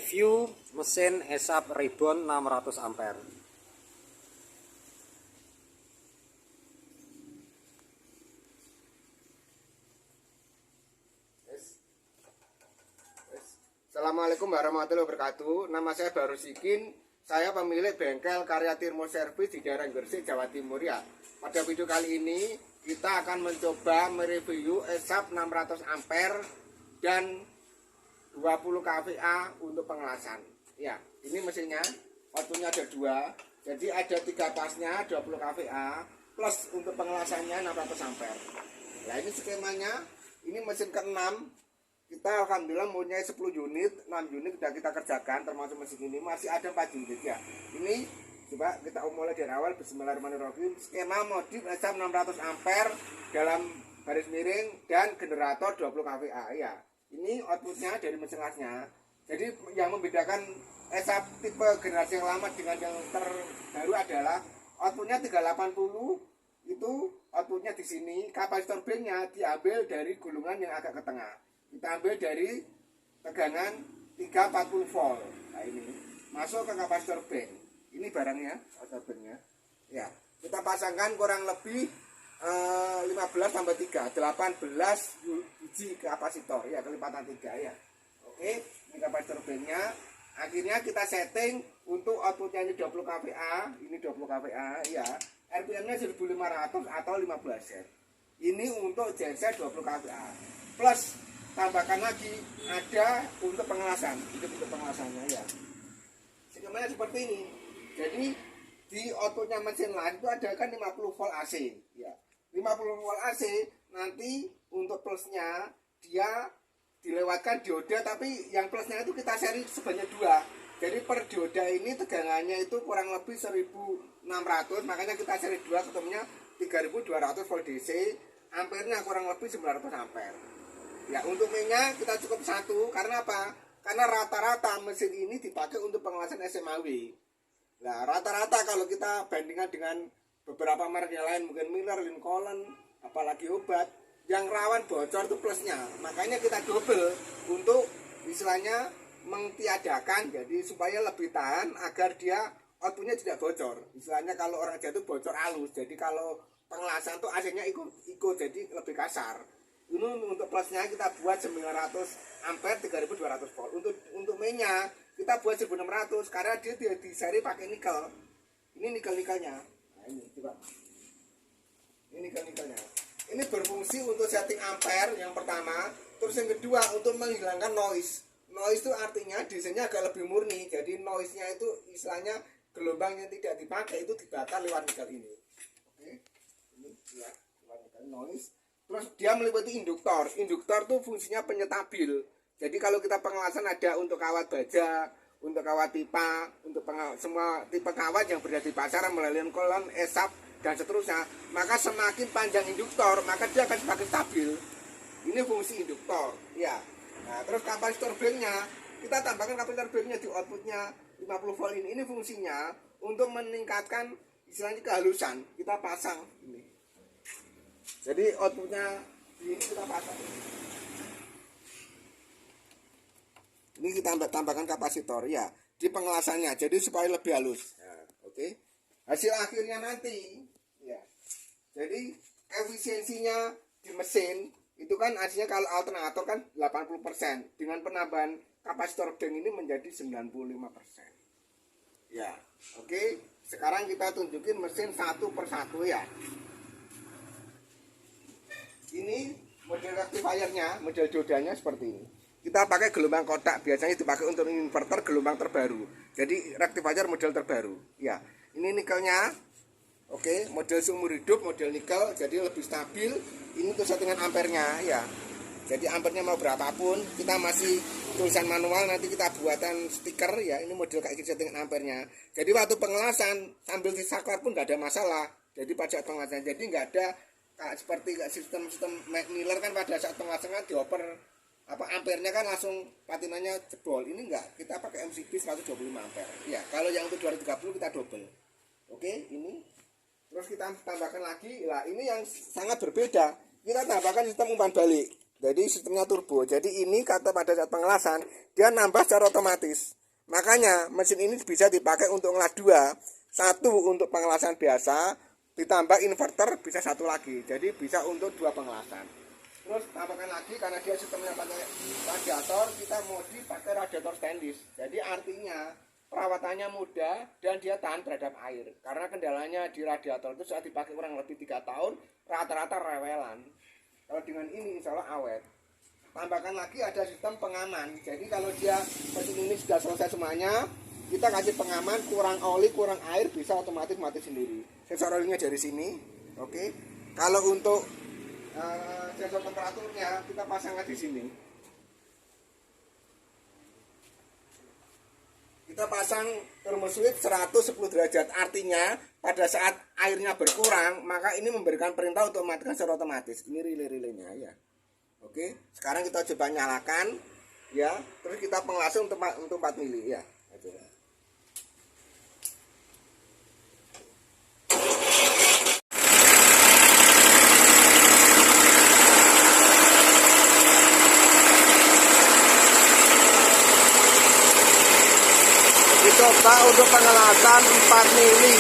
Review mesin ESAP Ribon 600 ampere. Assalamualaikum warahmatullahi wabarakatuh. Nama saya Baru Sikin. Saya pemilik bengkel Karya Thermoservice di daerah Gresik, Jawa Timur ya. Pada video kali ini kita akan mencoba mereview ESAP 600 ampere dan 20 kVA untuk pengelasan. Ya, ini mesinnya, outputnya ada dua. Jadi ada 3 pasnya 20 kVA plus untuk pengelasannya 600 ampere. Nah, ini skemanya. Ini mesin ke-6. Kita alhamdulillah mempunyai 10 unit, 6 unit sudah kita kerjakan termasuk mesin ini, masih ada 4 unit ya. Ini coba kita mulai dari awal. Bismillahirrahmanirrahim. Skema modif ESAP 600 ampere dalam garis miring dan generator 20 kVA ya. Ini outputnya dari mesin gasnya. Jadi yang membedakan ESAP tipe generasi yang lama dengan yang terbaru adalah outputnya 380. Itu outputnya di sini. Kapasitor banknya diambil dari gulungan yang agak ke tengah. Kita ambil dari tegangan 340 volt. Nah, ini masuk ke kapasitor bank. Ini barangnya, kapasitor banknya. Ya, kita pasangkan kurang lebih 15 tambah 3, 18 biji kapasitor ya, kelipatan 3 ya. Oke, ini kapasitor banknya. Akhirnya kita setting untuk outputnya ini 20 kVA, ini 20 kVA ya. RPM-nya 1500 atau 15 set. Ini untuk genset 20 kVA. Plus tambahkan lagi ada untuk pengelasan, itu untuk pengelasannya ya. Skemanya seperti ini. Jadi di outputnya mesin lain itu ada kan 50 volt AC ya. 50 volt AC nanti untuk plusnya dia dilewatkan dioda, tapi yang plusnya itu kita seri sebanyak 2. Jadi per dioda ini tegangannya itu kurang lebih 1600, makanya kita seri 2 ketemunya 3200 volt DC, ampernya kurang lebih 900 ampere. Ya, untuk mainnya kita cukup 1, karena apa? Karena rata-rata mesin ini dipakai untuk pengelasan SMAW. Nah, rata-rata kalau kita bandingkan dengan beberapa merek yang lain, mungkin Miller, Lincoln, apalagi obat, yang rawan bocor itu plusnya. Makanya kita double untuk istilahnya mengtiadakan, jadi supaya lebih tahan agar dia outputnya tidak bocor. Istilahnya kalau orang jatuh bocor halus, jadi kalau pengelasan tuh AC-nya ikut jadi lebih kasar. Ini untuk plusnya kita buat 900 ampere 3200 volt. Untuk mainnya kita buat 1600 karena dia di seri pakai nikel. Ini nikelnya. Nah, ini coba. Ini nikelnya. Ini berfungsi untuk setting ampere yang pertama. Terus yang kedua untuk menghilangkan noise. Noise itu artinya desainnya agak lebih murni. Jadi noise-nya itu istilahnya gelombang yang tidak dipakai itu dibakar lewat nikel ini. Oke. Ini ya, lewat nikel noise. Terus dia meliputi induktor. Induktor tuh fungsinya penyetabil. Jadi kalau kita pengelasan ada untuk kawat baja, untuk kawat pipa, untuk semua tipe kawat yang berada di pasaran melalui kolon, ESAP dan seterusnya, maka semakin panjang induktor, maka dia akan semakin stabil. Ini fungsi induktor, ya. Nah, terus kapasitor banknya, kita tambahkan kapasitor banknya di outputnya 50 volt ini. Ini fungsinya untuk meningkatkan istilahnya kehalusan. Kita pasang ini. Jadi outputnya ini kita pasang. Ini kita tambahkan kapasitor ya di pengelasannya, jadi supaya lebih halus. Nah, oke. Hasil akhirnya nanti ya. Jadi efisiensinya di mesin itu kan aslinya kalau alternator kan 80%, dengan penambahan kapasitor bank ini menjadi 95%. Ya, oke. Sekarang kita tunjukin mesin satu persatu ya. Ini model rectifiernya, model diodanya seperti ini. Kita pakai gelombang kotak, biasanya dipakai untuk inverter gelombang terbaru. Jadi rectifier model terbaru. Ya, ini nikelnya. Oke, model seumur hidup, model nikel, jadi lebih stabil. Ini untuk settingan ampernya ya. Jadi ampernya mau berapapun, kita masih tulisan manual, nanti kita buatan stiker ya. Ini model kayak gitu settingan ampernya. Jadi waktu pengelasan sambil disaklar pun nggak ada masalah. Jadi pada saat pengelasan, jadi nggak ada seperti sistem Miller kan pada saat pengelasan kan dioper ampernya kan langsung patinanya jebol. Ini enggak, kita pakai MCB 125 ampere. Ya, kalau yang untuk 230 kita double. Oke, ini. Terus kita tambahkan lagi. Lah, ini yang sangat berbeda. Kita tambahkan sistem umpan balik. Jadi sistemnya turbo. Jadi ini kata pada saat pengelasan dia nambah secara otomatis. Makanya mesin ini bisa dipakai untuk ngelas 2. Satu untuk pengelasan biasa, ditambah inverter bisa satu lagi. Jadi bisa untuk 2 pengelasan. Terus tambahkan lagi karena dia sistemnya pakai radiator, kita modif pakai radiator stainless. Jadi artinya perawatannya mudah dan dia tahan terhadap air. Karena kendalanya di radiator itu saat dipakai kurang lebih 3 tahun, rata-rata rewelan. Kalau dengan ini insya Allah awet. Tambahkan lagi ada sistem pengaman. Jadi kalau dia mesin ini sudah selesai semuanya, kita kasih pengaman, kurang oli, kurang air, bisa otomatis mati sendiri. Sensor olinya dari sini. Oke. Kalau untuk sensor temperaturnya kita pasangnya di sini. Kita pasang thermo switch 110 derajat. Artinya pada saat airnya berkurang, maka ini memberikan perintah untuk mematikan secara otomatis. Ini relay-relaynya ya. Oke, sekarang kita coba nyalakan ya. Terus kita pengelasan untuk 4 mili ya. Dicoba untuk pengelasan 4 mili.